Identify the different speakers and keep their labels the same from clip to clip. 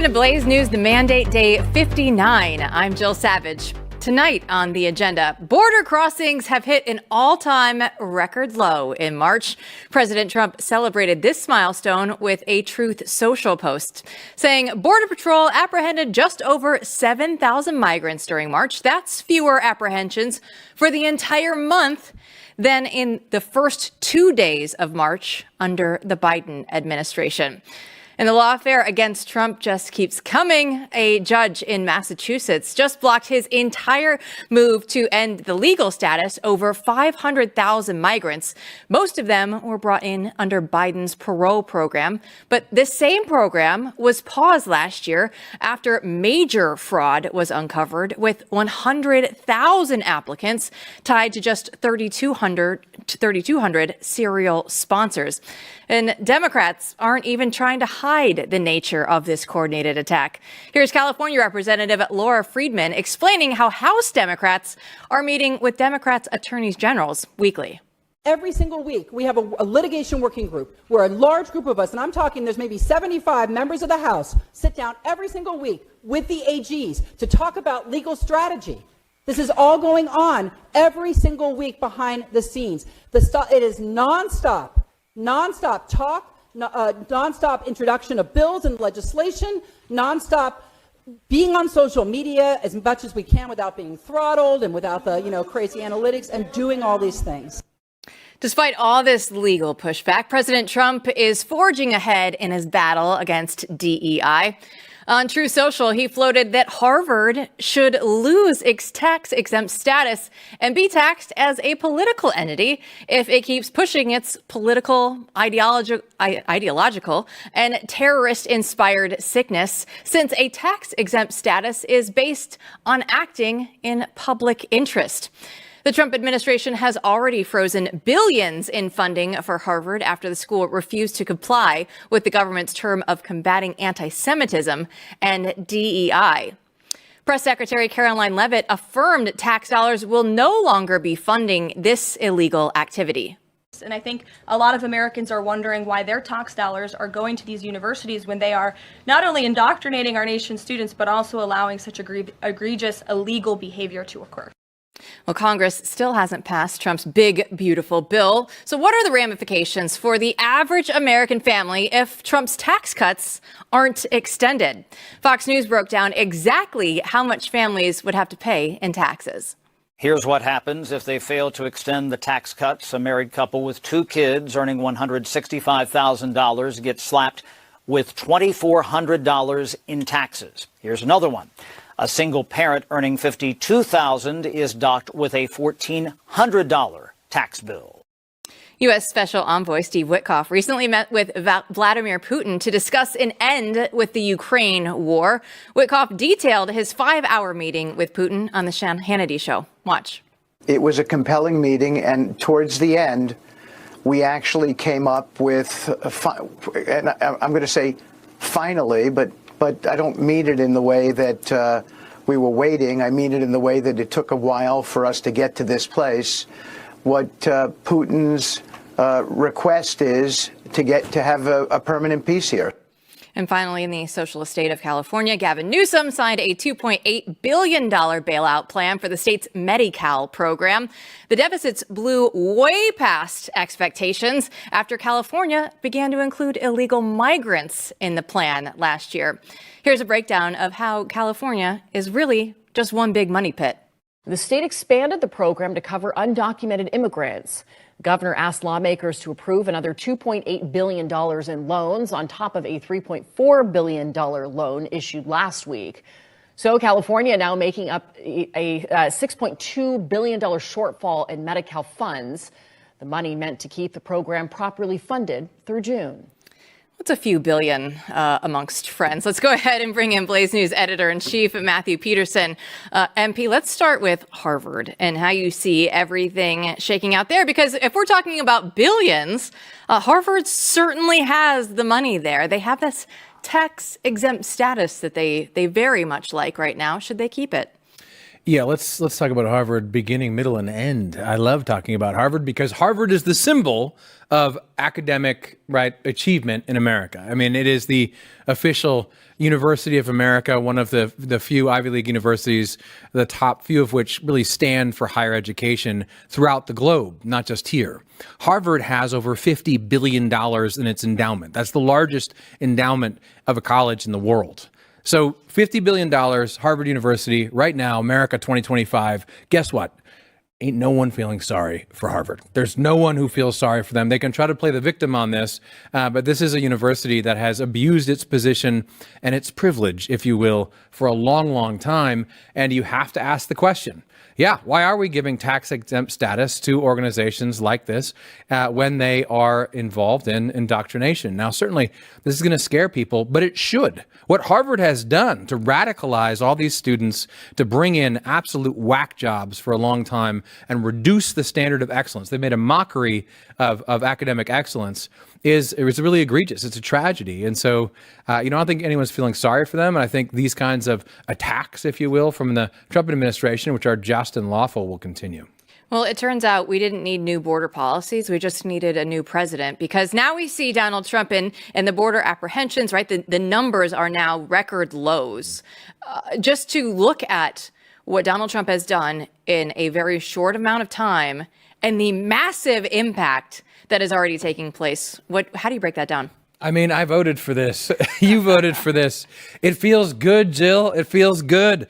Speaker 1: Welcome to Blaze News, the mandate day 59. I'm Jill Savage. Tonight on the agenda, border crossings have hit an all-time record low in March. President Trump celebrated this milestone with a Truth Social post, saying Border Patrol apprehended just over 7,000 migrants during March. That's fewer apprehensions for the entire month than in the first 2 days of March under the Biden administration. And the lawfare against Trump just keeps coming. A judge in Massachusetts just blocked his entire move to end the legal status over 500,000 migrants. Most of them were brought in under Biden's parole program. But this same program was paused last year after major fraud was uncovered, with 100,000 applicants tied to just 3,200 serial sponsors. And Democrats aren't even trying to hide the nature of this coordinated attack. Here's California Representative Laura Friedman explaining how House Democrats are meeting with Democrats' attorneys generals weekly.
Speaker 2: Every single week, we have a litigation working group where a large group of us, and I'm talking there's maybe 75 members of the House, sit down every single week with the AGs to talk about legal strategy. This is all going on every single week behind the scenes. It is nonstop talk, nonstop introduction of bills and legislation, nonstop being on social media as much as we can without being throttled and without the, crazy analytics, and doing all these things.
Speaker 1: Despite all this legal pushback, President Trump is forging ahead in his battle against DEI. On True Social, he floated that Harvard should lose its tax-exempt status and be taxed as a political entity if it keeps pushing its political, ideological, and terrorist-inspired sickness, since a tax-exempt status is based on acting in public interest. The Trump administration has already frozen billions in funding for Harvard after the school refused to comply with the government's term of combating anti-Semitism and DEI. Press Secretary Caroline Leavitt affirmed tax dollars will no longer be funding this illegal activity.
Speaker 3: And I think a lot of Americans are wondering why their tax dollars are going to these universities when they are not only indoctrinating our nation's students, but also allowing such egregious illegal behavior to occur.
Speaker 1: Well, Congress still hasn't passed Trump's big, beautiful bill. So what are the ramifications for the average American family if Trump's tax cuts aren't extended? Fox News broke down exactly how much families would have to pay in taxes.
Speaker 4: Here's what happens if they fail to extend the tax cuts. A married couple with 2 kids earning $165,000 gets slapped with $2,400 in taxes. Here's another one. A single parent earning $52,000 is docked with a $1,400 tax bill.
Speaker 1: U.S. Special Envoy Steve Witkoff recently met with Vladimir Putin to discuss an end with the Ukraine war. Witkoff detailed his 5-hour meeting with Putin on the Sean Hannity show. Watch.
Speaker 5: It was a compelling meeting, and towards the end, we actually came up with, and I'm going to say finally, but I don't mean it in the way that we were waiting. I mean it in the way that it took a while for us to get to this place. What Putin's request is to have a permanent peace here.
Speaker 1: And finally, in the socialist state of California, Gavin Newsom signed a $2.8 billion bailout plan for the state's Medi-Cal program. The deficits blew way past expectations after California began to include illegal migrants in the plan last year. Here's a breakdown of how California is really just one big money pit.
Speaker 6: The state expanded the program to cover undocumented immigrants. The governor asked lawmakers to approve another $2.8 billion in loans on top of a $3.4 billion loan issued last week. So California now making up a $6.2 billion shortfall in Medi-Cal funds. The money meant to keep the program properly funded through June.
Speaker 1: What's a few billion amongst friends? Let's go ahead and bring in Blaze News editor-in-chief Matthew Peterson. MP, let's start with Harvard and how you see everything shaking out there. Because if we're talking about billions, Harvard certainly has the money there. They have this tax-exempt status that they very much like right now. Should they keep it?
Speaker 7: Yeah, let's talk about Harvard beginning, middle, and end. I love talking about Harvard because Harvard is the symbol of academic achievement in America. I mean, it is the official University of America, one of the few Ivy League universities, the top few of which really stand for higher education throughout the globe, not just here. Harvard has over $50 billion in its endowment. That's the largest endowment of a college in the world. So $50 billion, Harvard University, right now, America 2025, guess what? Ain't no one feeling sorry for Harvard. There's no one who feels sorry for them. They can try to play the victim on this, but this is a university that has abused its position and its privilege, if you will, for a long, long time. And you have to ask the question, why are we giving tax-exempt status to organizations like this when they are involved in indoctrination? Now, certainly, this is going to scare people, but it should. What Harvard has done to radicalize all these students, to bring in absolute whack jobs for a long time and reduce the standard of excellence, they made a mockery of academic excellence, is really egregious. It's a tragedy. And so, I don't think anyone's feeling sorry for them. And I think these kinds of attacks, if you will, from the Trump administration, which are just and lawful, will continue.
Speaker 1: Well, it turns out we didn't need new border policies. We just needed a new president, because now we see Donald Trump and the border apprehensions, right? The numbers are now record lows. Just to look at what Donald Trump has done in a very short amount of time and the massive impact that is already taking place. How do you break that down?
Speaker 7: I mean, I voted for this. You voted for this. It feels good, Jill. It feels good.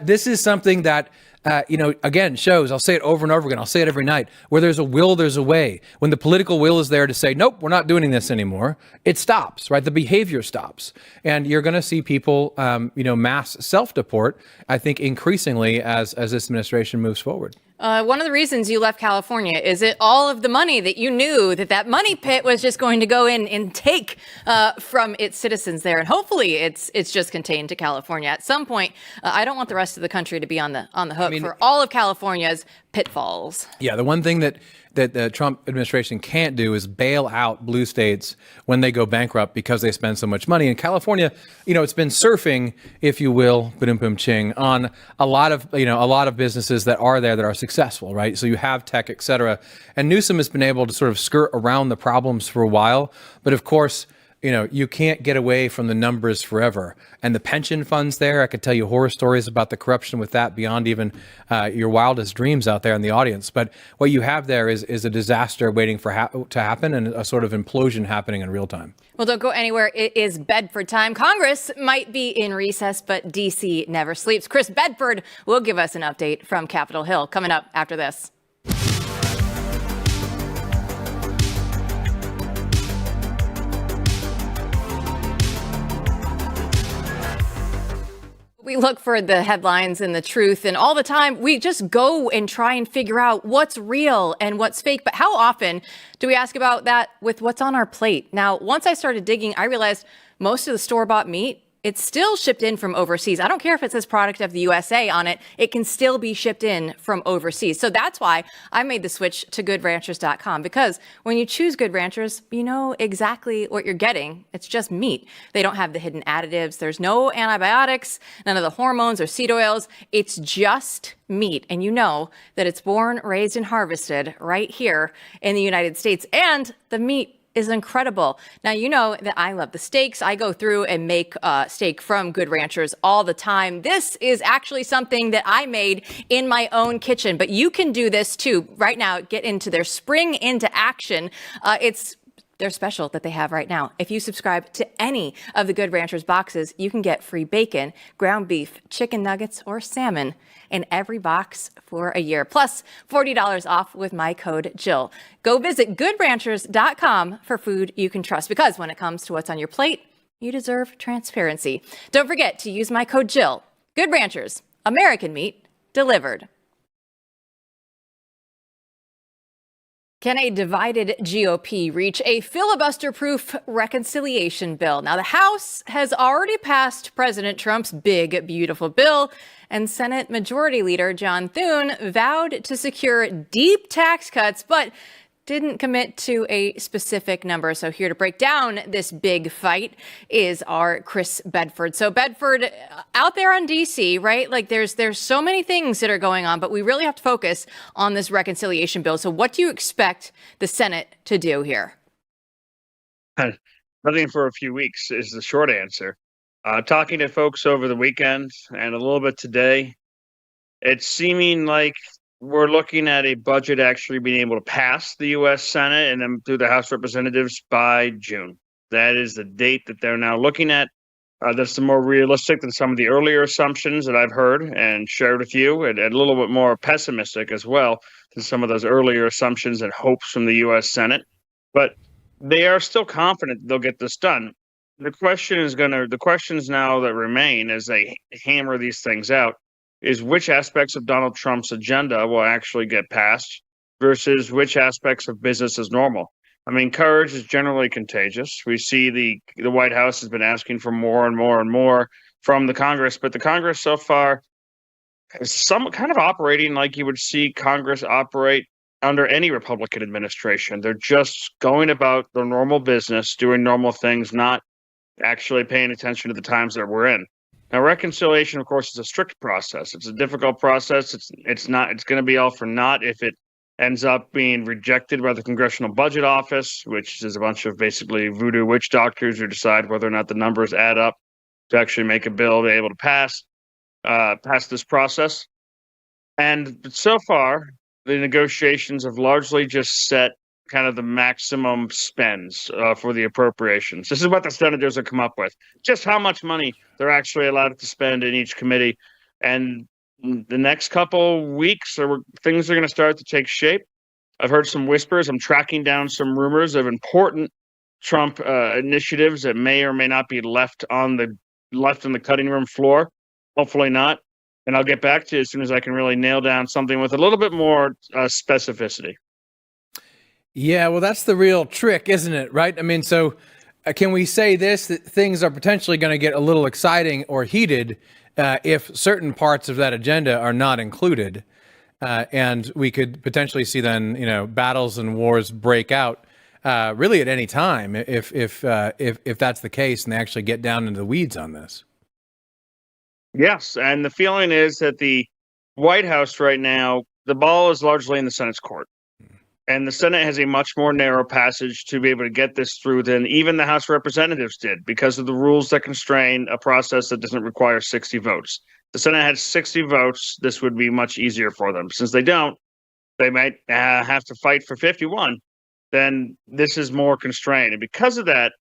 Speaker 7: This is something that, again, shows, I'll say it over and over again, I'll say it every night, where there's a will, there's a way. When the political will is there to say, nope, we're not doing this anymore, it stops, right? The behavior stops. And you're going to see people, mass self-deport, I think, increasingly as this administration moves forward.
Speaker 1: One of the reasons you left California is it all of the money that you knew that money pit was just going to go in and take from its citizens there, and hopefully it's just contained to California. At some point, I don't want the rest of the country to be on the hook for all of California's pitfalls. Yeah,
Speaker 7: the one thing that the Trump administration can't do is bail out blue states when they go bankrupt because they spend so much money. In California, it's been surfing, if you will, ching, on a lot of businesses that are there that are successful, right? So you have tech, et cetera. And Newsom has been able to sort of skirt around the problems for a while. But of course, you can't get away from the numbers forever. And the pension funds there, I could tell you horror stories about the corruption with that beyond even your wildest dreams out there in the audience. But what you have there is a disaster waiting to happen, and a sort of implosion happening in real time.
Speaker 1: Well, don't go anywhere. It is Bedford time. Congress might be in recess, but D.C. never sleeps. Chris Bedford will give us an update from Capitol Hill coming up after this. We look for the headlines and the truth, and all the time we just go and try and figure out what's real and what's fake. But how often do we ask about that with what's on our plate? Now, once I started digging, I realized most of the store-bought meat, it's still shipped in from overseas. I don't care if it says product of the USA on it. It can still be shipped in from overseas. So that's why I made the switch to GoodRanchers.com, because when you choose Good Ranchers, you know exactly what you're getting. It's just meat. They don't have the hidden additives. There's no antibiotics, none of the hormones or seed oils. It's just meat. And you know that it's born, raised, and harvested right here in the United States. And the meat is incredible. Now, you know that I love the steaks. I go through and make steak from Good Ranchers all the time. This is actually something that I made in my own kitchen, but you can do this too. Right now, get into their spring into action. It's their special that they have right now. If you subscribe to any of the Good Ranchers boxes, you can get free bacon, ground beef, chicken nuggets, or salmon in every box for a year, plus $40 off with my code Jill. Go visit GoodRanchers.com for food you can trust, because when it comes to what's on your plate, you deserve transparency. Don't forget to use my code Jill. Good Ranchers, American meat delivered. Can a divided GOP reach a filibuster-proof reconciliation bill? Now, the House has already passed President Trump's big, beautiful bill, and Senate Majority Leader John Thune vowed to secure deep tax cuts, but didn't commit to a specific number. So here to break down this big fight is our Chris Bedford. So Bedford, out there on D.C., right? Like there's so many things that are going on, but we really have to focus on this reconciliation bill. So what do you expect the Senate to do here?
Speaker 8: Nothing for a few weeks is the short answer. Talking to folks over the weekend and a little bit today, it's seeming like we're looking at a budget actually being able to pass the U.S. Senate and then through the House of Representatives by June. That is the date that they're now looking at. That's more realistic than some of the earlier assumptions that I've heard and shared with you, and a little bit more pessimistic as well than some of those earlier assumptions and hopes from the U.S. Senate. But they are still confident they'll get this done. The questions now that remain as they hammer these things out is which aspects of Donald Trump's agenda will actually get passed versus which aspects of business as normal. I mean, courage is generally contagious. We see the White House has been asking for more and more and more from the Congress, but the Congress so far is some kind of operating like you would see Congress operate under any Republican administration. They're just going about their normal business, doing normal things, not actually paying attention to the times that we're in. Now, reconciliation, of course, is a strict process. It's a difficult process. It's going to be all for naught if it ends up being rejected by the Congressional Budget Office, which is a bunch of basically voodoo witch doctors who decide whether or not the numbers add up to actually make a bill be able to pass this process. And so far, the negotiations have largely just set kind of the maximum spends for the appropriations. This is what the senators have come up with, just how much money they're actually allowed to spend in each committee. And the next couple weeks, things are going to start to take shape. I've heard some whispers. I'm tracking down some rumors of important Trump initiatives that may or may not be left on the cutting room floor. Hopefully not. And I'll get back to you as soon as I can really nail down something with a little bit more specificity.
Speaker 7: Yeah, well, that's the real trick, isn't it? Right? I mean, so can we say that things are potentially going to get a little exciting or heated if certain parts of that agenda are not included, and we could potentially see then, battles and wars break out really at any time if that's the case and they actually get down into the weeds on this.
Speaker 8: Yes, and the feeling is that the White House right now, the ball is largely in the Senate's court. And the Senate has a much more narrow passage to be able to get this through than even the House of Representatives did because of the rules that constrain a process that doesn't require 60 votes. The Senate had 60 votes. This would be much easier for them. Since they don't, they might have to fight for 51. Then this is more constrained. And because of that,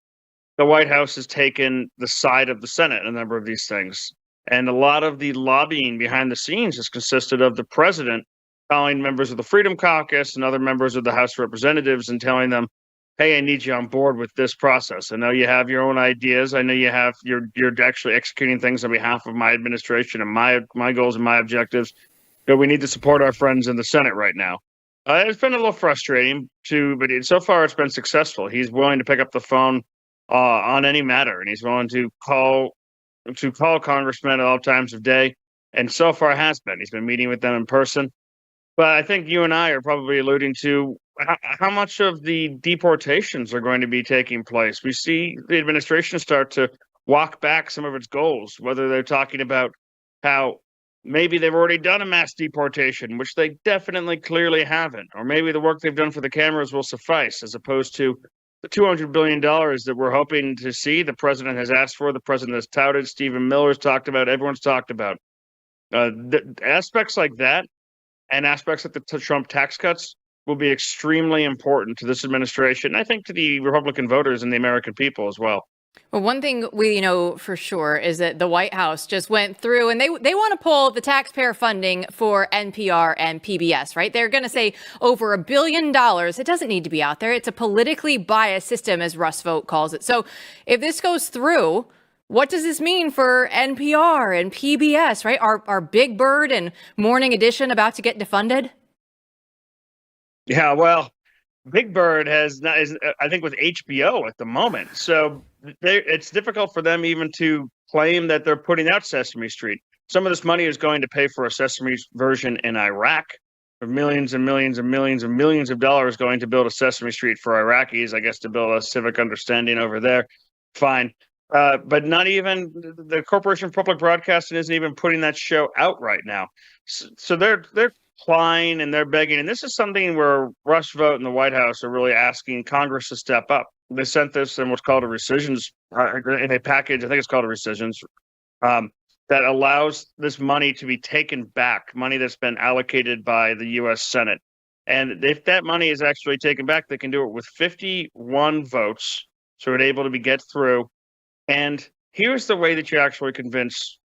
Speaker 8: the White House has taken the side of the Senate in a number of these things. And a lot of the lobbying behind the scenes has consisted of the president calling members of the Freedom Caucus and other members of the House of Representatives and telling them, hey, I need you on board with this process. I know you have your own ideas. I know you're actually executing things on behalf of my administration and my goals and my objectives. But we need to support our friends in the Senate right now. It's been a little frustrating too, but so far it's been successful. He's willing to pick up the phone on any matter, and he's willing to call congressmen at all times of day. And so far has been. He's been meeting with them in person. But I think you and I are probably alluding to how much of the deportations are going to be taking place. We see the administration start to walk back some of its goals, whether they're talking about how maybe they've already done a mass deportation, which they definitely clearly haven't, or maybe the work they've done for the cameras will suffice, as opposed to the $200 billion that we're hoping to see. The president has asked for, the president has touted, Stephen Miller's talked about, everyone's talked about. The aspects like that, and aspects like the Trump tax cuts will be extremely important to this administration, I think to the Republican voters and the American people as well.
Speaker 1: Well, one thing we know for sure is that the White House just went through and they want to pull the taxpayer funding for NPR and PBS, right? They're going to say over $1 billion. It doesn't need to be out there. It's a politically biased system, as Russ Vought calls it. So if this goes through, what does this mean for NPR and PBS, right? Are Big Bird and Morning Edition about to get defunded?
Speaker 8: Yeah, well, Big Bird is I think with HBO at the moment. So it's difficult for them even to claim that they're putting out Sesame Street. Some of this money is going to pay for a Sesame version in Iraq. of millions and millions and millions and millions of dollars going to build a Sesame Street for Iraqis, I guess, to build a civic understanding over there. Fine. But not even the Corporation for Public Broadcasting isn't even putting that show out right now. So they're applying and they're begging. And this is something where Rush Vote and the White House are really asking Congress to step up. They sent this in what's called a rescissions in a package. I think it's called a rescissions that allows this money to be taken back, money that's been allocated by the U.S. Senate. And if that money is actually taken back, they can do it with 51 votes. So it's able to get through. And here's the way that you actually convince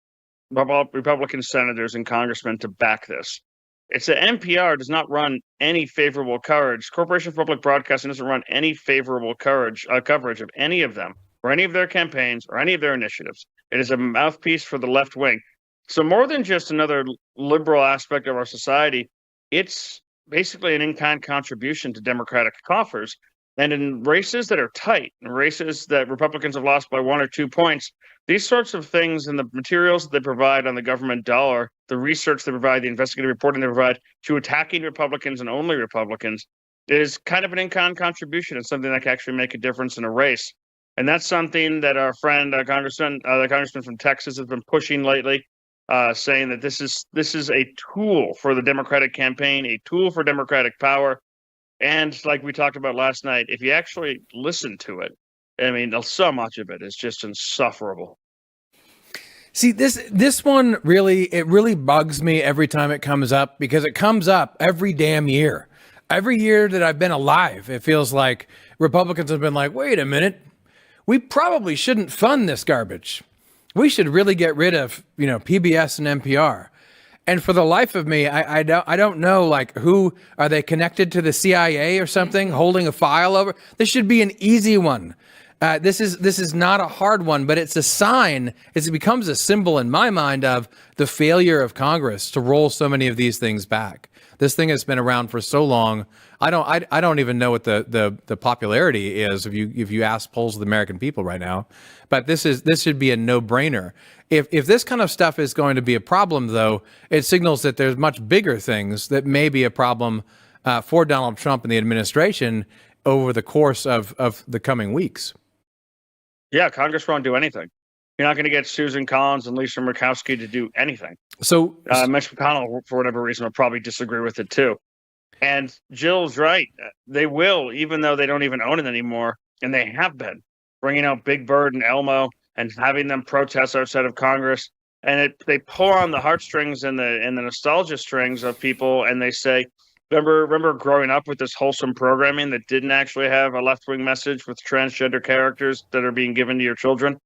Speaker 8: Republican senators and congressmen to back this. It's that NPR does not run any favorable coverage. Corporation for Public Broadcasting doesn't run any favorable coverage of any of them or any of their campaigns or any of their initiatives. It is a mouthpiece for the left wing. So more than just another liberal aspect of our society, it's basically an in-kind contribution to Democratic coffers. And in races that are tight, in races that Republicans have lost by 1 or 2 points, these sorts of things and the materials that they provide on the government dollar, the research they provide, the investigative reporting they provide to attacking Republicans and only Republicans is kind of an in-kind contribution and something that can actually make a difference in a race. And that's something that our friend, the congressman from Texas, has been pushing lately, saying that this is a tool for the Democratic campaign, a tool for Democratic power. And like we talked about last night, if you actually listen to it, I mean, so much of it is just insufferable.
Speaker 7: See, this one really bugs me every time it comes up, because it comes up every damn year. Every year that I've been alive, it feels like Republicans have been like, wait a minute, we probably shouldn't fund this garbage. We should really get rid of, PBS and NPR. And for the life of me, I don't know, like, who are they connected to the CIA or something, holding a file over? This should be an easy one. This is not a hard one, but it's a sign. It becomes a symbol in my mind of the failure of Congress to roll so many of these things back. This thing has been around for so long. I don't even know what the popularity is if you ask polls of the American people right now. But this should be a no-brainer. If this kind of stuff is going to be a problem, though, it signals that there's much bigger things that may be a problem for Donald Trump and the administration over the course of the coming weeks.
Speaker 8: Yeah, Congress won't do anything. You're not going to get Susan Collins and Lisa Murkowski to do anything.
Speaker 7: So
Speaker 8: Mitch McConnell, for whatever reason, will probably disagree with it too. And Jill's right. They will, even though they don't even own it anymore. And they have been bringing out Big Bird and Elmo and having them protest outside of Congress. And they pull on the heartstrings and the nostalgia strings of people. And they say, remember growing up with this wholesome programming that didn't actually have a left-wing message with transgender characters that are being given to your children?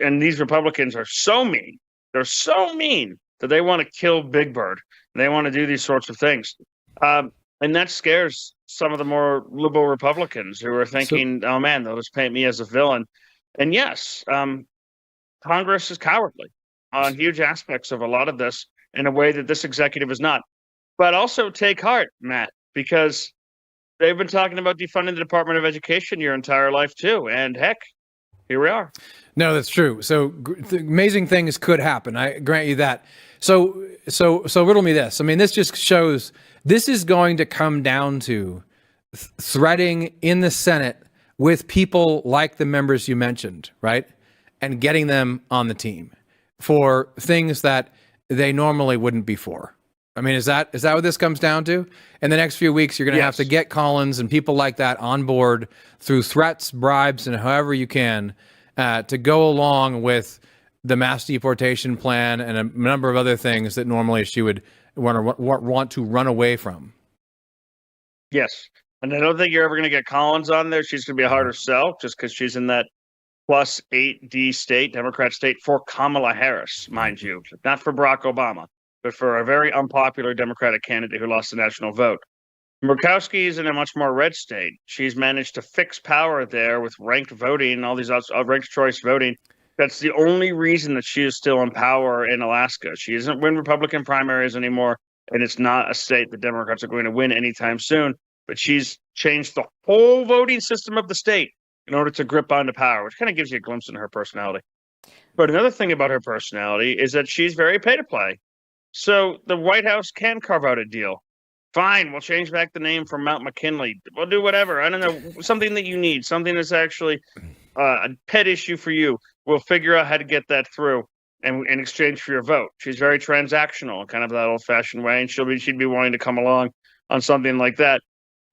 Speaker 8: And these Republicans are so mean. They're so mean that they want to kill Big Bird. And they want to do these sorts of things. And that scares some of the more liberal Republicans who are thinking, oh, man, they'll just paint me as a villain. And yes, Congress is cowardly on huge aspects of a lot of this in a way that this executive is not. But also take heart, Matt, because they've been talking about defunding the Department of Education your entire life, too. And heck, here we are.
Speaker 7: No, that's true. So amazing things could happen. I grant you that. So riddle me this. I mean, this just shows this is going to come down to threading in the Senate with people like the members you mentioned, right? And getting them on the team for things that they normally wouldn't be for. I mean, is that what this comes down to? In the next few weeks, you're going to have to get Collins and people like that on board through threats, bribes, and however you can to go along with the mass deportation plan and a number of other things that normally she would want to run away from.
Speaker 8: Yes. And I don't think you're ever going to get Collins on there. She's going to be a harder sell just because she's in that plus 8D state, Democrat state, for Kamala Harris, mind you, not for Barack Obama, but for a very unpopular Democratic candidate who lost the national vote. Murkowski is in a much more red state. She's managed to fix power there with ranked voting, all these ranked choice voting. That's the only reason that she is still in power in Alaska. She doesn't win Republican primaries anymore, and it's not a state the Democrats are going to win anytime soon. But she's changed the whole voting system of the state in order to grip onto power, which kind of gives you a glimpse into her personality. But another thing about her personality is that she's very pay to play. So the White House can carve out a deal Fine, we'll change back the name from Mount McKinley. We'll do whatever. I don't know, something that you need, something that's actually a pet issue for you. We'll figure out how to get that through in exchange for your vote. She's very transactional, kind of that old-fashioned way, and she'd be willing to come along on something like that.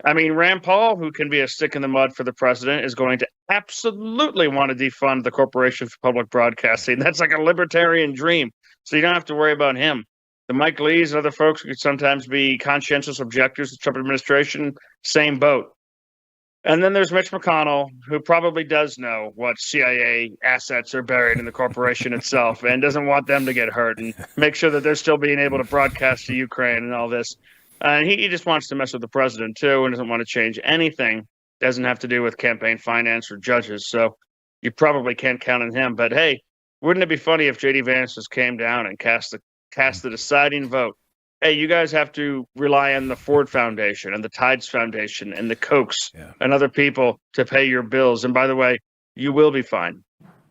Speaker 8: I mean, Rand Paul, who can be a stick in the mud for the president, is going to absolutely want to defund the Corporation for Public Broadcasting. That's like a libertarian dream, so you don't have to worry about him. The Mike Lees and other folks who could sometimes be conscientious objectors to the Trump administration, same boat. And then there's Mitch McConnell, who probably does know what CIA assets are buried in the corporation itself and doesn't want them to get hurt and make sure that they're still being able to broadcast to Ukraine and all this. And he just wants to mess with the president, too, and doesn't want to change anything. Doesn't have to do with campaign finance or judges. So you probably can't count on him. But, hey, wouldn't it be funny if J.D. Vance just came down and cast the deciding vote? Hey, you guys have to rely on the Ford Foundation and the Tides Foundation and the Kochs and other people to pay your bills. And by the way, you will be fine.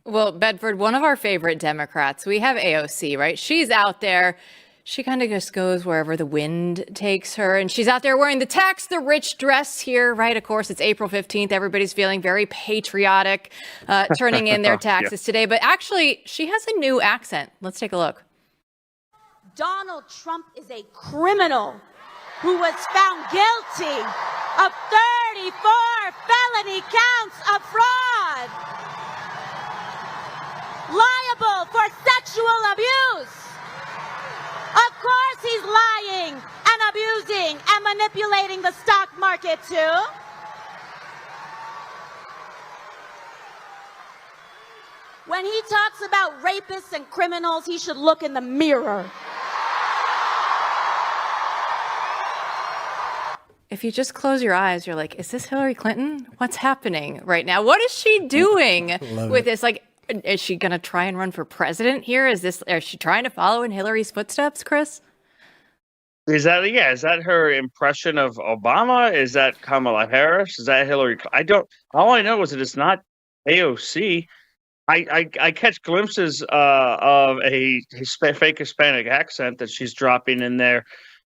Speaker 1: Well, Bedford, one of our favorite Democrats, we have AOC, right? She's out there. She kind of just goes wherever the wind takes her. And she's out there wearing the tax the rich dress here, right? Of course, it's April 15th. Everybody's feeling very patriotic, turning in their taxes today. But actually, she has a new accent. Let's take a look.
Speaker 9: Donald Trump is a criminal who was found guilty of 34 felony counts of fraud, liable for sexual abuse. Of course he's lying and abusing and manipulating the stock market too. When he talks about rapists and criminals, he should look in the mirror.
Speaker 1: If you just close your eyes, you're like, is this Hillary Clinton? What's happening right now? What is she doing with this? Like, is she going to try and run for president here? Is she trying to follow in Hillary's footsteps, Chris?
Speaker 8: Is that her impression of Obama? Is that Kamala Harris? Is that Hillary? All I know is that it's not AOC. I catch glimpses of a fake Hispanic accent that she's dropping in there.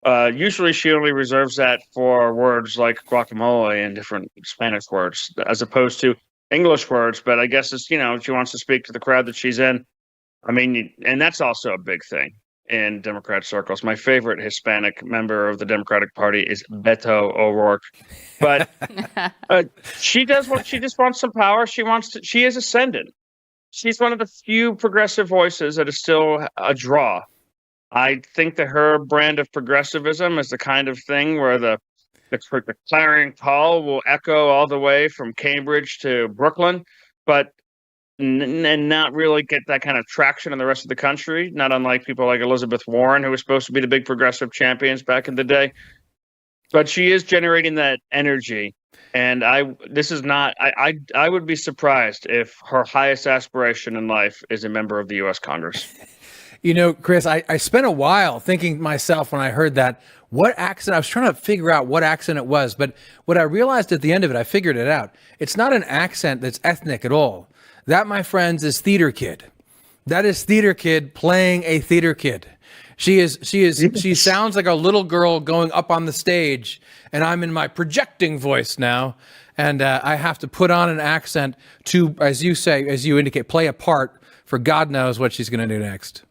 Speaker 8: Usually she only reserves that for words like guacamole and different Spanish words as opposed to English words. But I guess it's, she wants to speak to the crowd that she's in. I mean, and that's also a big thing in Democrat circles. My favorite Hispanic member of the Democratic Party is Beto O'Rourke. But she just wants some power. She is ascendant. She's one of the few progressive voices that is still a draw. I think that her brand of progressivism is the kind of thing where the clarion call will echo all the way from Cambridge to Brooklyn, but and not really get that kind of traction in the rest of the country, not unlike people like Elizabeth Warren, who was supposed to be the big progressive champions back in the day. But she is generating that energy. And I would be surprised if her highest aspiration in life is a member of the U.S. Congress.
Speaker 7: Chris, I spent a while thinking myself when I heard that, what accent, I was trying to figure out what accent it was, but what I realized at the end of it, I figured it out. It's not an accent that's ethnic at all. That, my friends, is theater kid. That is theater kid playing a theater kid. She sounds like a little girl going up on the stage, and I'm in my projecting voice now, and I have to put on an accent to, as you indicate, play a part for God knows what she's going to do next.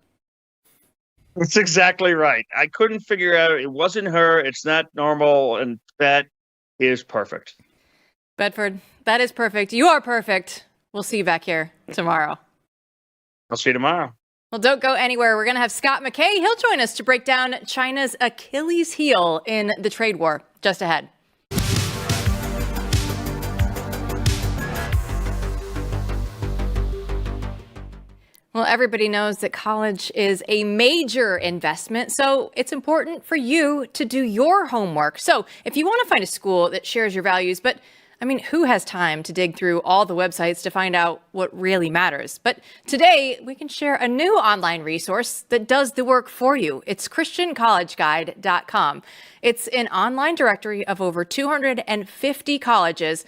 Speaker 8: That's exactly right. I couldn't figure out. It wasn't her. It's not normal, and that is perfect.
Speaker 1: Bedford, that is perfect. You are perfect. We'll see you back here tomorrow.
Speaker 8: I'll see you tomorrow.
Speaker 1: Well, don't go anywhere. We're going to have Scott McKay. He'll join us to break down China's Achilles heel in the trade war just ahead. Well, everybody knows that college is a major investment, so it's important for you to do your homework. So if you want to find a school that shares your values, but who has time to dig through all the websites to find out what really matters? But today, we can share a new online resource that does the work for you. It's ChristianCollegeGuide.com. It's an online directory of over 250 colleges,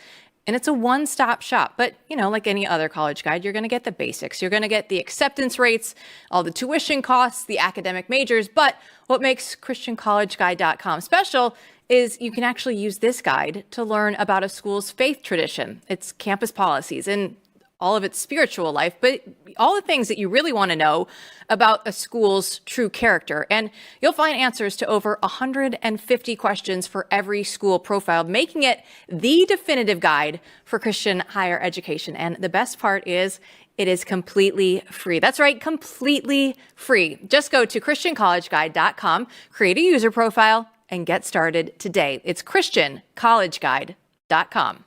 Speaker 1: And it's a one-stop shop. But, like any other college guide, you're going to get the basics. You're going to get the acceptance rates, all the tuition costs, the academic majors. But what makes ChristianCollegeGuide.com special is you can actually use this guide to learn about a school's faith tradition, its campus policies, and all of its spiritual life, but all the things that you really want to know about a school's true character. And you'll find answers to over 150 questions for every school profiled, making it the definitive guide for Christian higher education. And the best part is it is completely free. That's right, completely free. Just go to ChristianCollegeGuide.com, create a user profile, and get started today. It's ChristianCollegeGuide.com.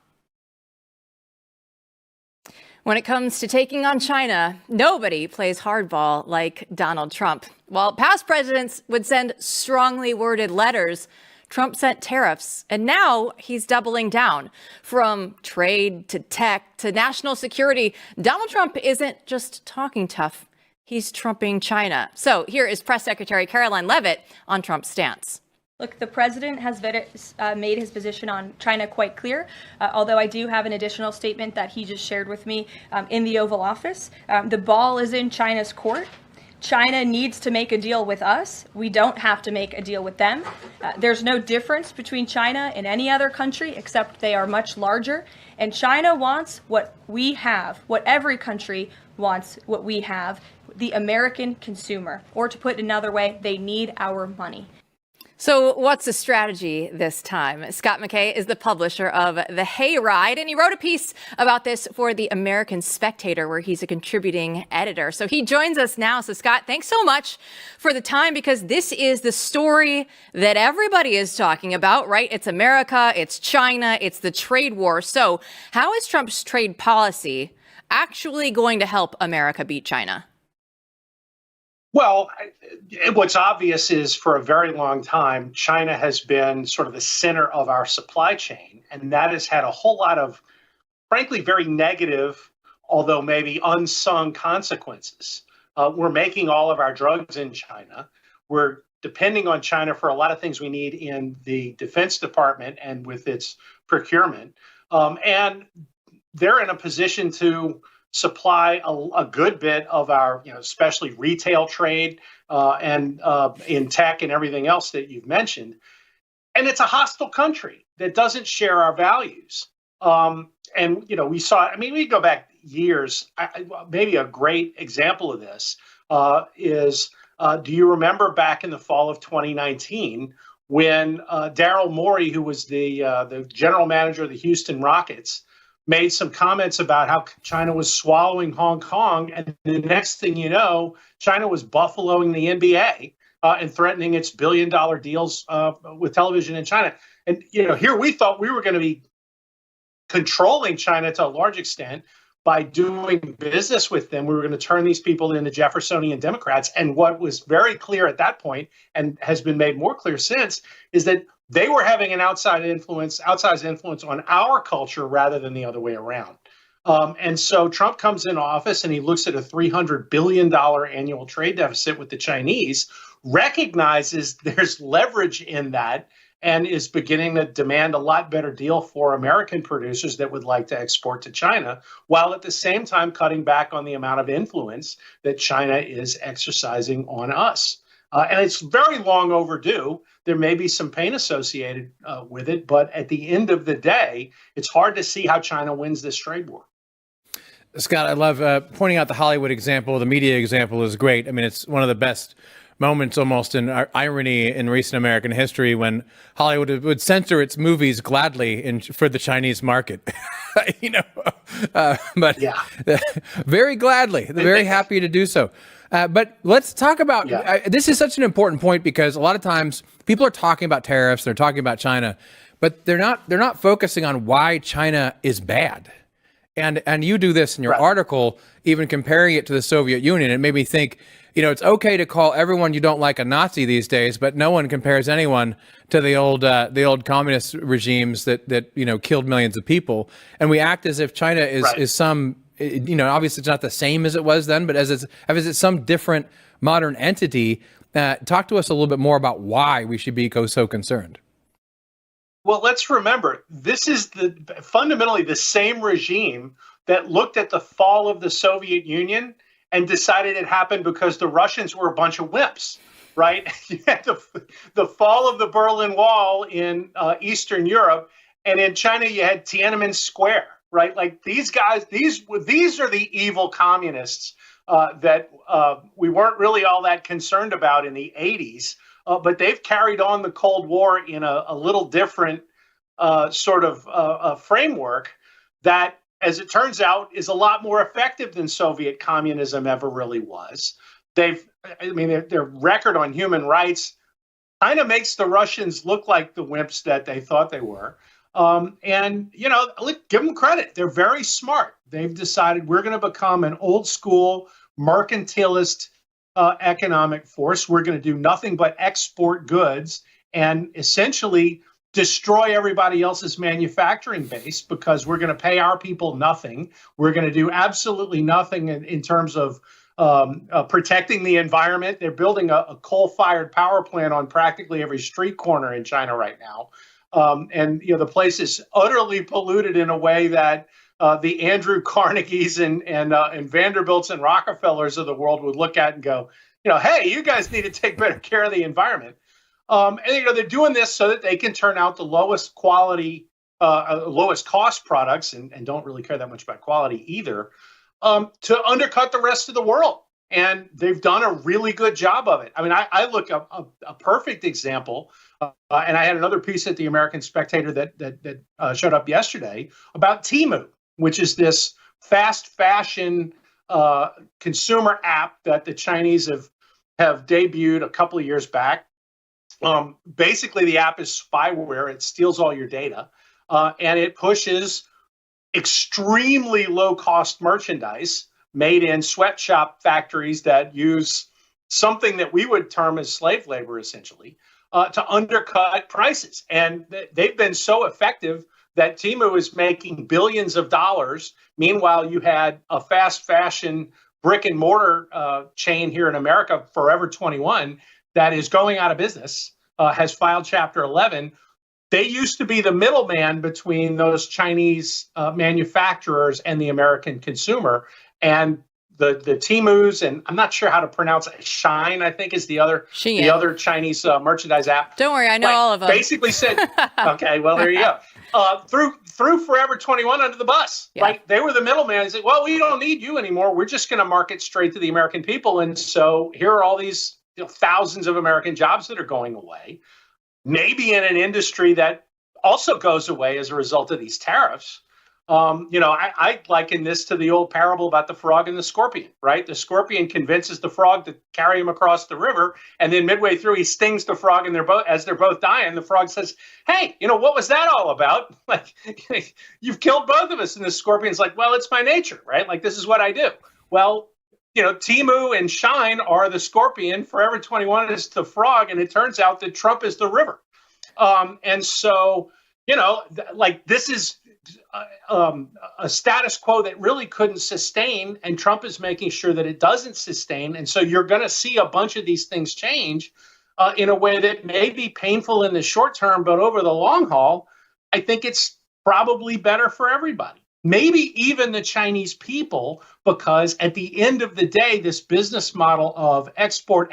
Speaker 1: When it comes to taking on China, nobody plays hardball like Donald Trump. While past presidents would send strongly worded letters, Trump sent tariffs, and now he's doubling down. From trade to tech to national security, Donald Trump isn't just talking tough, he's trumping China. So here is Press Secretary Caroline Leavitt on Trump's stance.
Speaker 3: Look, the president has made his position on China quite clear, although I do have an additional statement that he just shared with me in the Oval Office. The ball is in China's court. China needs to make a deal with us. We don't have to make a deal with them. There's no difference between China and any other country, except they are much larger. And China wants what we have, what every country wants, what we have, the American consumer. Or to put it another way, they need our money.
Speaker 1: So what's the strategy this time? Scott McKay is the publisher of the Hayride, and he wrote a piece about this for the American Spectator, where he's a contributing editor. So he joins us now. So Scott, thanks so much for the time, because this is the story that everybody is talking about, right? It's America, it's China, it's the trade war. So how is Trump's trade policy actually going to help America beat China?
Speaker 10: Well, what's obvious is for a very long time, China has been sort of the center of our supply chain, and that has had a whole lot of, frankly, very negative, although maybe unsung consequences. We're making all of our drugs in China. We're depending on China for a lot of things we need in the Defense Department and with its procurement. And they're in a position to supply a good bit of our, especially retail trade and in tech and everything else that you've mentioned. And it's a hostile country that doesn't share our values. And, we saw, we go back years. Maybe a great example of this is, do you remember back in the fall of 2019 when Daryl Morey, who was the general manager of the Houston Rockets, made some comments about how China was swallowing Hong Kong, and the next thing you know, China was buffaloing the NBA and threatening its billion-dollar deals with television in China. And here we thought we were going to be controlling China to a large extent by doing business with them. We were going to turn these people into Jeffersonian Democrats. And what was very clear at that point, and has been made more clear since, is that they were having an outsized influence on our culture rather than the other way around. And so Trump comes in office and he looks at a $300 billion annual trade deficit with the Chinese, recognizes there's leverage in that, and is beginning to demand a lot better deal for American producers that would like to export to China, while at the same time cutting back on the amount of influence that China is exercising on us. And it's very long overdue. There may be some pain associated with it, but at the end of the day, it's hard to see how China wins this trade war.
Speaker 7: Scott, I love pointing out the Hollywood example. The media example is great. It's one of the best moments almost in irony in recent American history when Hollywood would censor its movies gladly for the Chinese market. But yeah. Very gladly. They're very happy to do so. But let's talk about, this is such an important point, because a lot of times people are talking about tariffs, they're talking about China, but they're not focusing on why China is bad. And you do this in your article, even comparing it to the Soviet Union. It made me think, it's okay to call everyone you don't like a Nazi these days, but no one compares anyone to the old communist regimes that killed millions of people. And we act as if China is some, obviously it's not the same as it was then, but as it's some different modern entity. Talk to us a little bit more about why we should be so concerned.
Speaker 10: Well, let's remember, this is fundamentally the same regime that looked at the fall of the Soviet Union and decided it happened because the Russians were a bunch of wimps, right? You had the fall of the Berlin Wall in Eastern Europe, and in China you had Tiananmen Square, right? Like these guys, these are the evil communists that we weren't really all that concerned about in the 80s. But they've carried on the Cold War in a little different sort of framework that, as it turns out, is a lot more effective than Soviet communism ever really was. Their record on human rights kind of makes the Russians look like the wimps that they thought they were. And, give them credit. They're very smart. They've decided we're going to become an old school mercantilist economic force. We're going to do nothing but export goods and essentially destroy everybody else's manufacturing base because we're going to pay our people nothing. We're going to do absolutely nothing in terms of protecting the environment. They're building a coal-fired power plant on practically every street corner in China right now. And the place is utterly polluted in a way that the Andrew Carnegies and Vanderbilts and Rockefellers of the world would look at and go, hey, you guys need to take better care of the environment. And they're doing this so that they can turn out the lowest quality, lowest cost products, and don't really care that much about quality either, to undercut the rest of the world. And they've done a really good job of it. I mean, I look up a perfect example, and I had another piece at the American Spectator that showed up yesterday about Temu, which is this fast fashion consumer app that the Chinese have debuted a couple of years back. Basically, the app is spyware. It steals all your data, and it pushes extremely low-cost merchandise made in sweatshop factories that use something that we would term as slave labor, essentially, to undercut prices. And they've been so effective that Temu is making billions of dollars. Meanwhile, you had a fast fashion brick and mortar chain here in America, Forever 21, that is going out of business, has filed Chapter 11. They used to be the middleman between those Chinese manufacturers and the American consumer. And the Temus, and I'm not sure how to pronounce it, Shine, I think is the other Chinese merchandise app.
Speaker 1: Don't worry, I know all of them.
Speaker 10: Basically said, okay, well, there you go. Threw Forever 21 under the bus. Yeah. Like they were the middleman. They said, well, we don't need you anymore. We're just going to market straight to the American people. And so here are all these thousands of American jobs that are going away, maybe in an industry that also goes away as a result of these tariffs. I liken this to the old parable about the frog and the scorpion, right? The scorpion convinces the frog to carry him across the river. And then midway through, he stings the frog and as they're both dying, the frog says, hey, what was that all about? Like, you've killed both of us. And the scorpion's like, well, it's my nature, right? Like, this is what I do. Well, Temu and Shine are the scorpion. Forever 21 is the frog. And it turns out that Trump is the river. And so, this is a status quo that really couldn't sustain, and Trump is making sure that it doesn't sustain. And so you're going to see a bunch of these things change in a way that may be painful in the short term, but over the long haul, I think it's probably better for everybody. Maybe even the Chinese people, because at the end of the day, this business model of export,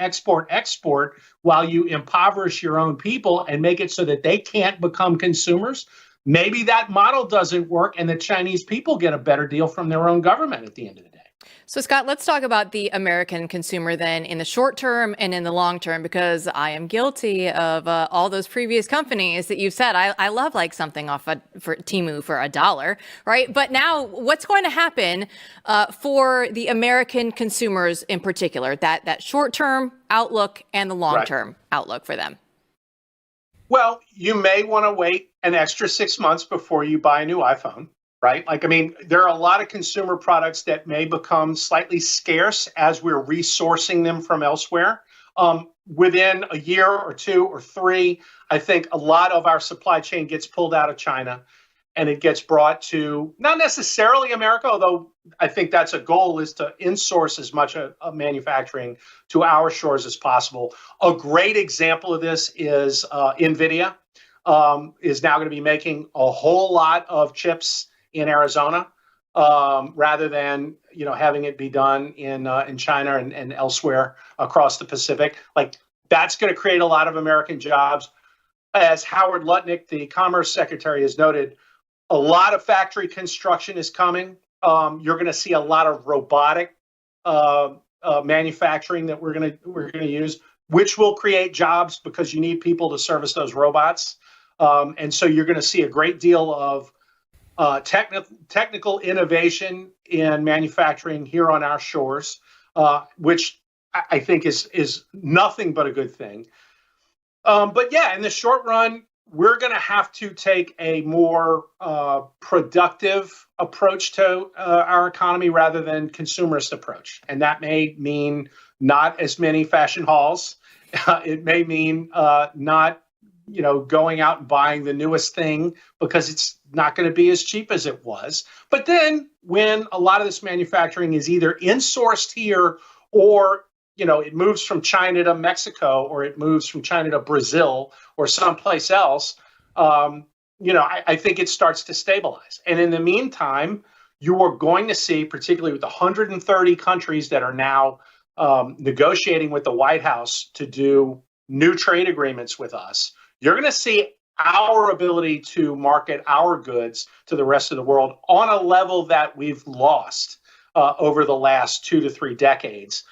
Speaker 10: while you impoverish your own people and make it so that they can't become consumers, maybe that model doesn't work and the Chinese people get a better deal from their own government at the end of the day.
Speaker 1: So, Scott, let's talk about the American consumer then in the short term and in the long term, because I am guilty of all those previous companies that you've said. I love like something off for Temu for $1, right? But now what's going to happen for the American consumers in particular, that short term outlook and the long term outlook for them?
Speaker 10: Well, you may want to wait an extra 6 months before you buy a new iPhone. Right? There are a lot of consumer products that may become slightly scarce as we're resourcing them from elsewhere. Within a year or two or three, I think a lot of our supply chain gets pulled out of China and it gets brought to not necessarily America, although I think that's a goal, is to insource as much of manufacturing to our shores as possible. A great example of this is NVIDIA. is now going to be making a whole lot of chips in Arizona, rather than having it be done in China and elsewhere across the Pacific. Like, that's going to create a lot of American jobs. As Howard Lutnick, the Commerce Secretary, has noted, a lot of factory construction is coming. You're going to see a lot of robotic manufacturing that we're going to use, which will create jobs because you need people to service those robots. And so you're going to see a great deal of technical innovation in manufacturing here on our shores, which I think is nothing but a good thing. But yeah, in the short run, we're going to have to take a more productive approach to our economy rather than consumerist approach. And that may mean not as many fashion halls. It may mean not going out and buying the newest thing because it's not going to be as cheap as it was. But then when a lot of this manufacturing is either insourced here or it moves from China to Mexico, or it moves from China to Brazil or someplace else, I think it starts to stabilize. And in the meantime, you are going to see, particularly with the 130 countries that are now negotiating with the White House to do new trade agreements with us, you're going to see our ability to market our goods to the rest of the world on a level that we've lost over the last 2 to 3 decades.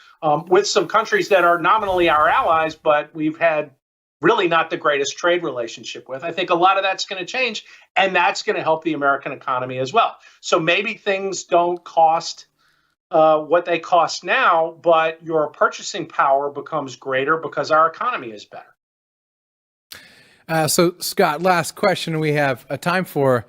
Speaker 10: With some countries that are nominally our allies, but we've had really not the greatest trade relationship with. I think a lot of that's going to change, and that's going to help the American economy as well. So maybe things don't cost what they cost now, but your purchasing power becomes greater because our economy is better.
Speaker 7: So, Scott, last question we have time for.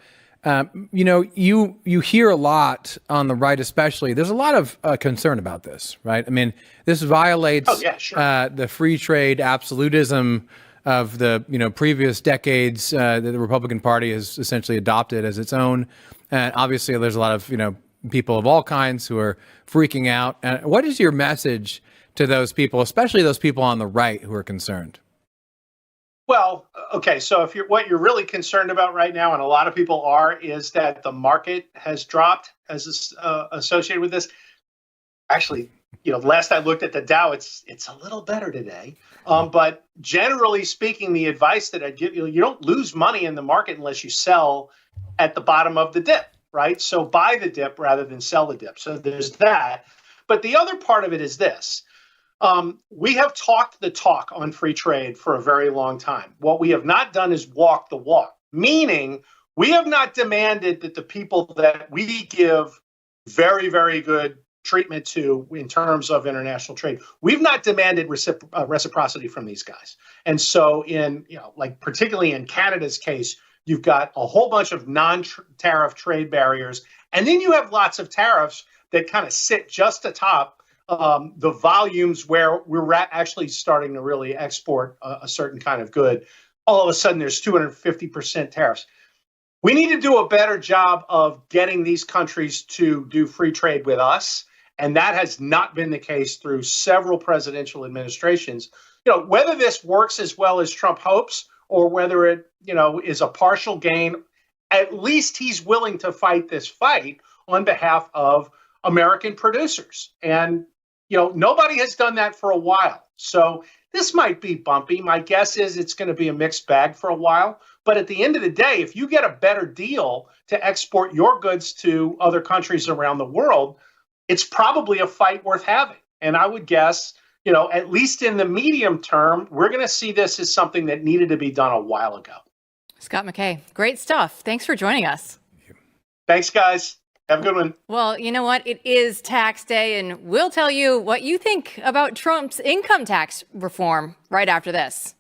Speaker 7: You hear a lot on the right, especially. There's a lot of concern about this, right? I mean, this violates the free trade absolutism of the previous decades that the Republican Party has essentially adopted as its own. And obviously, there's a lot of people of all kinds who are freaking out. What is your message to those people, especially those people on the right who are concerned?
Speaker 10: Well, okay, so what you're really concerned about right now, and a lot of people are, is that the market has dropped as associated with this. Actually, last I looked at the Dow, it's a little better today. But generally speaking, the advice that I give you don't lose money in the market unless you sell at the bottom of the dip, right? So buy the dip rather than sell the dip. So there's that. But the other part of it is this. We have talked the talk on free trade for a very long time. What we have not done is walk the walk, meaning we have not demanded that the people that we give very, very good treatment to in terms of international trade, we've not demanded reciprocity from these guys. And so particularly in Canada's case, you've got a whole bunch of non-tariff trade barriers, and then you have lots of tariffs that kind of sit just atop the volumes where we're actually starting to really export a certain kind of good. All of a sudden, there's 250% tariffs. We need to do a better job of getting these countries to do free trade with us. And that has not been the case through several presidential administrations. Whether this works as well as Trump hopes or whether it, is a partial gain, at least he's willing to fight this fight on behalf of American producers. And nobody has done that for a while. So this might be bumpy. My guess is it's going to be a mixed bag for a while. But at the end of the day, if you get a better deal to export your goods to other countries around the world, it's probably a fight worth having. And I would guess, at least in the medium term, we're going to see this as something that needed to be done a while ago.
Speaker 1: Scott McKay, great stuff. Thanks for joining us.
Speaker 10: Thanks, guys. Have a good one.
Speaker 1: Well, you know what? It is tax day, and we'll tell you what you think about Trump's income tax reform right after this.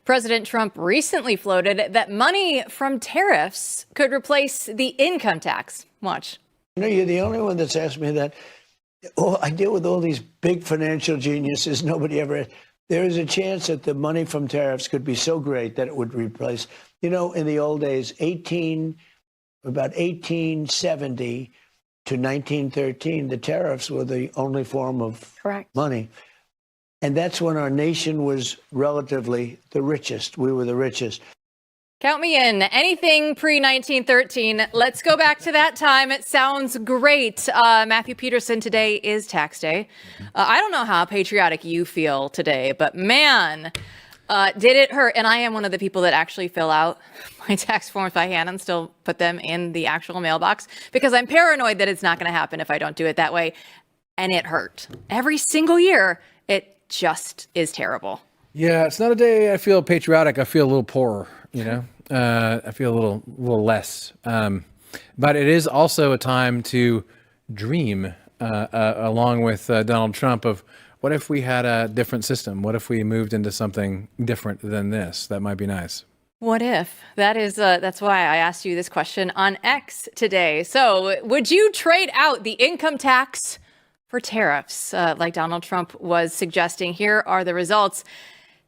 Speaker 1: President Trump recently floated that money from tariffs could replace the income tax. Watch.
Speaker 11: You're the only one that's asked me that. Oh, I deal with all these big financial geniuses. Nobody ever. There is a chance that the money from tariffs could be so great that it would replace. In the old days, about 1870, to 1913, the tariffs were the only form of money. And that's when our nation was relatively the richest. We were the richest.
Speaker 1: Count me in. Anything pre-1913. Let's go back to that time. It sounds great. Matthew Peterson, today is tax day. I don't know how patriotic you feel today, but man, did it hurt. And I am one of the people that actually fill out my tax forms by hand and still put them in the actual mailbox because I'm paranoid that it's not going to happen if I don't do it that way. And it hurt. Every single year, it just is terrible.
Speaker 7: Yeah, it's not a day I feel patriotic. I feel a little poorer, you know. I feel a little less. But it is also a time to dream, along with Donald Trump, of what if we had a different system? What if we moved into something different than this? That might be nice.
Speaker 1: What if? That's why I asked you this question on X today. So would you trade out the income tax for tariffs, like Donald Trump was suggesting? Here are the results.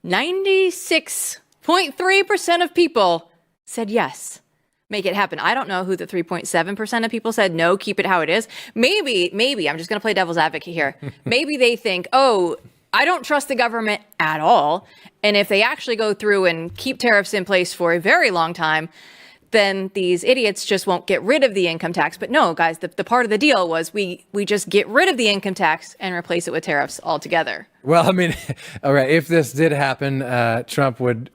Speaker 1: 96.3% of people said yes, make it happen. I don't know who the 3.7% of people said no, keep it how it is. Maybe, I'm just going to play devil's advocate here. Maybe they think, oh, I don't trust the government at all. And if they actually go through and keep tariffs in place for a very long time, then these idiots just won't get rid of the income tax. But no, guys, the part of the deal was we just get rid of the income tax and replace it with tariffs altogether.
Speaker 7: Well, I mean, all right, if this did happen, Trump would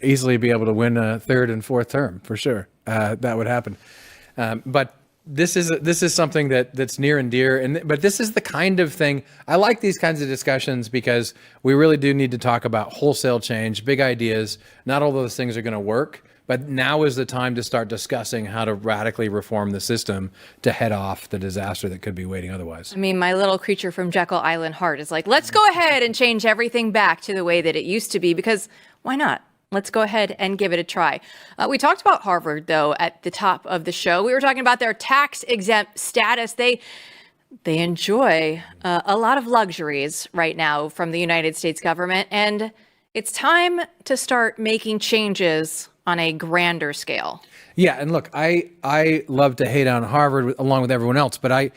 Speaker 7: easily be able to win a third and fourth term for sure. That would happen. But this is something that's near and dear. But this is the kind of thing I like, these kinds of discussions, because we really do need to talk about wholesale change, big ideas. Not all those things are going to work. But now is the time to start discussing how to radically reform the system to head off the disaster that could be waiting otherwise.
Speaker 1: I mean, my little creature from Jekyll Island heart is like, let's go ahead and change everything back to the way that it used to be, because why not? Let's go ahead and give it a try. We talked about Harvard, though, at the top of the show. We were talking about their tax-exempt status. They enjoy a lot of luxuries right now from the United States government, and it's time to start making changes on a grander scale.
Speaker 7: Yeah, and look, I love to hate on Harvard along with everyone else, but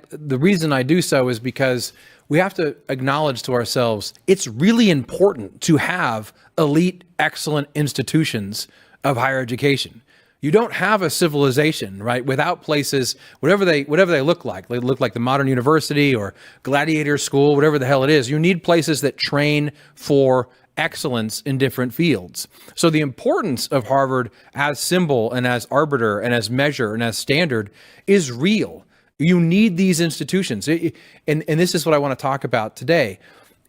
Speaker 7: the reason I do so is because we have to acknowledge to ourselves it's really important to have elite, excellent institutions of higher education. You don't have a civilization, right, without places, whatever they look like. They look like the modern university or gladiator school, whatever the hell it is. You need places that train for excellence in different fields. So the importance of Harvard as symbol and as arbiter and as measure and as standard is real. You need these institutions. And this is what I want to talk about today.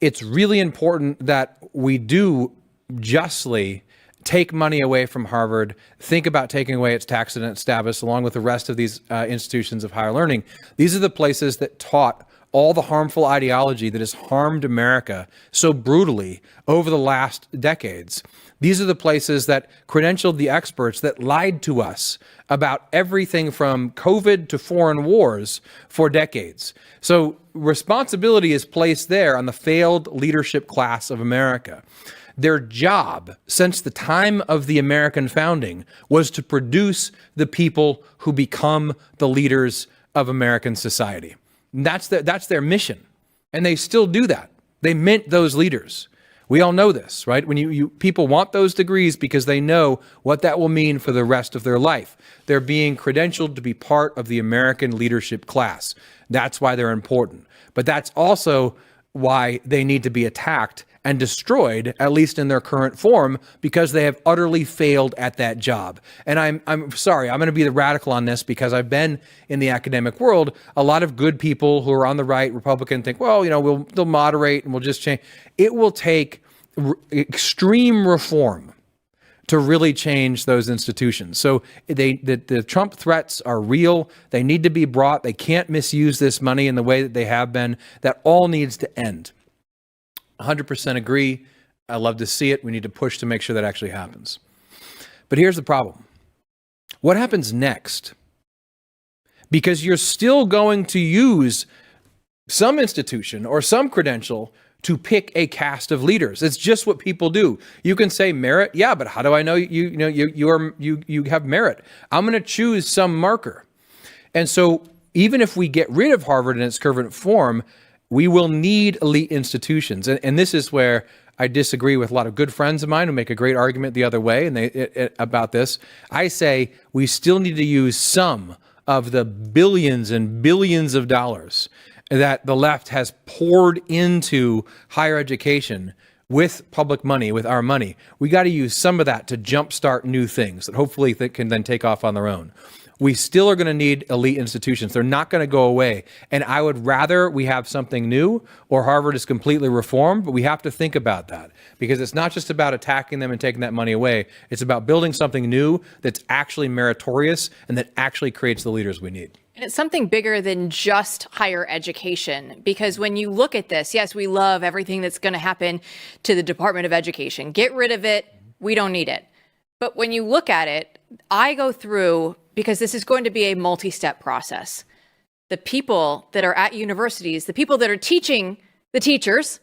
Speaker 7: It's really important that we do justly take money away from Harvard, think about taking away its tax-exempt status along with the rest of these institutions of higher learning. These are the places that taught all the harmful ideology that has harmed America so brutally over the last decades. These are the places that credentialed the experts that lied to us about everything from COVID to foreign wars for decades. So responsibility is placed there on the failed leadership class of America. Their job since the time of the American founding was to produce the people who become the leaders of American society. That's their mission. And they still do that. They mint those leaders. We all know this, right? When people want those degrees because they know what that will mean for the rest of their life. They're being credentialed to be part of the American leadership class. That's why they're important. But that's also why they need to be attacked and destroyed, at least in their current form, because they have utterly failed at that job. And I'm sorry, I'm going to be the radical on this because I've been in the academic world. A lot of good people who are on the right, Republican, think, well, they'll moderate and we'll just change. It will take extreme reform to really change those institutions. So the Trump threats are real. They need to be brought. They can't misuse this money in the way that they have been. That all needs to end. 100% agree. I love to see it. We need to push to make sure that actually happens. But here's the problem. What happens next? Because you're still going to use some institution or some credential to pick a cast of leaders. It's just what people do. You can say merit. Yeah, but how do I know you have merit? I'm going to choose some marker. And so even if we get rid of Harvard in its current form, we will need elite institutions. And this is where I disagree with a lot of good friends of mine who make a great argument the other way about this. I say we still need to use some of the billions and billions of dollars that the left has poured into higher education with public money, with our money. We got to use some of that to jumpstart new things that hopefully can then take off on their own. We still are going to need elite institutions. They're not going to go away. And I would rather we have something new or Harvard is completely reformed, but we have to think about that because it's not just about attacking them and taking that money away. It's about building something new that's actually meritorious and that actually creates the leaders we need.
Speaker 1: And it's something bigger than just higher education, because when you look at this, yes, we love everything that's going to happen to the Department of Education. Get rid of it. We don't need it. But when you look at it, I go through, because this is going to be a multi-step process. The people that are at universities, the people that are teaching the teachers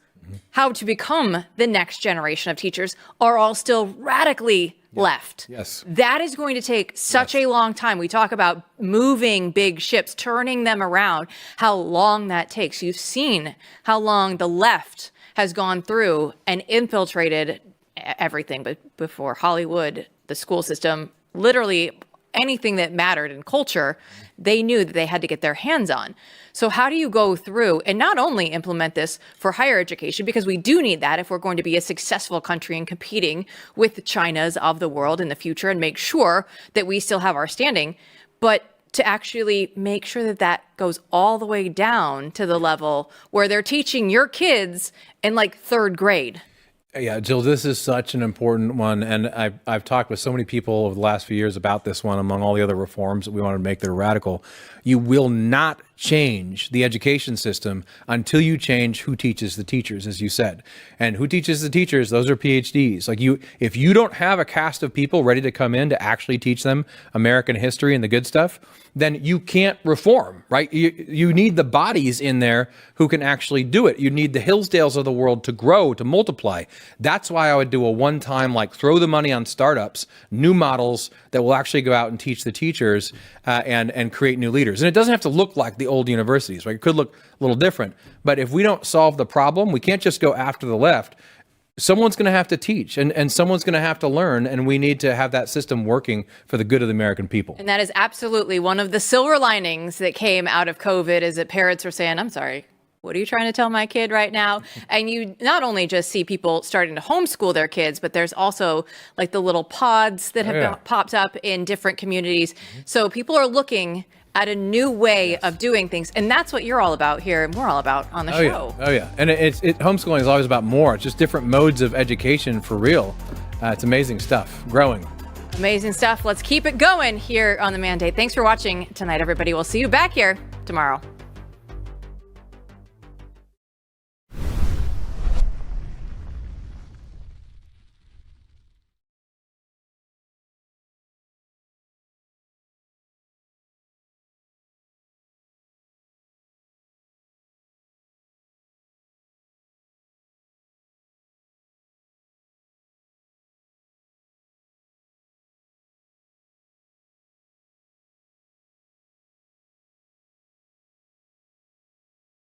Speaker 1: how to become the next generation of teachers are all still radically left.
Speaker 7: Yes.
Speaker 1: That is going to take such a long time. We talk about moving big ships, turning them around, how long that takes. You've seen how long the left has gone through and infiltrated everything, but before Hollywood, the school system, literally anything that mattered in culture, they knew that they had to get their hands on. So how do you go through and not only implement this for higher education, because we do need that if we're going to be a successful country and competing with the Chinas of the world in the future and make sure that we still have our standing, but to actually make sure that that goes all the way down to the level where they're teaching your kids in like third grade.
Speaker 7: Yeah, Jill, this is such an important one. And I've talked with so many people over the last few years about this one, among all the other reforms that we want to make that are radical. You will not change the education system until you change who teaches the teachers, as you said. And who teaches the teachers? Those are PhDs. Like if you don't have a cast of people ready to come in to actually teach them American history and the good stuff, then you can't reform, right? You need the bodies in there who can actually do it. You need the Hillsdales of the world to grow, to multiply. That's why I would do a one-time, like throw the money on startups, new models that will actually go out and teach the teachers and create new leaders. And it doesn't have to look like the old universities, right? It could look a little different. But if we don't solve the problem, we can't just go after the left. Someone's going to have to teach and someone's going to have to learn. And we need to have that system working for the good of the American people.
Speaker 1: And that is absolutely one of the silver linings that came out of COVID, is that parents are saying, I'm sorry, what are you trying to tell my kid right now? And you not only just see people starting to homeschool their kids, but there's also like the little pods that have popped up in different communities. So people are looking at a new way of doing things. And that's what you're all about here, and we're all about on the show.
Speaker 7: Oh, yeah. And homeschooling is always about more. It's just different modes of education for real. It's amazing stuff, growing.
Speaker 1: Amazing stuff. Let's keep it going here on The Mandate. Thanks for watching tonight, everybody. We'll see you back here tomorrow.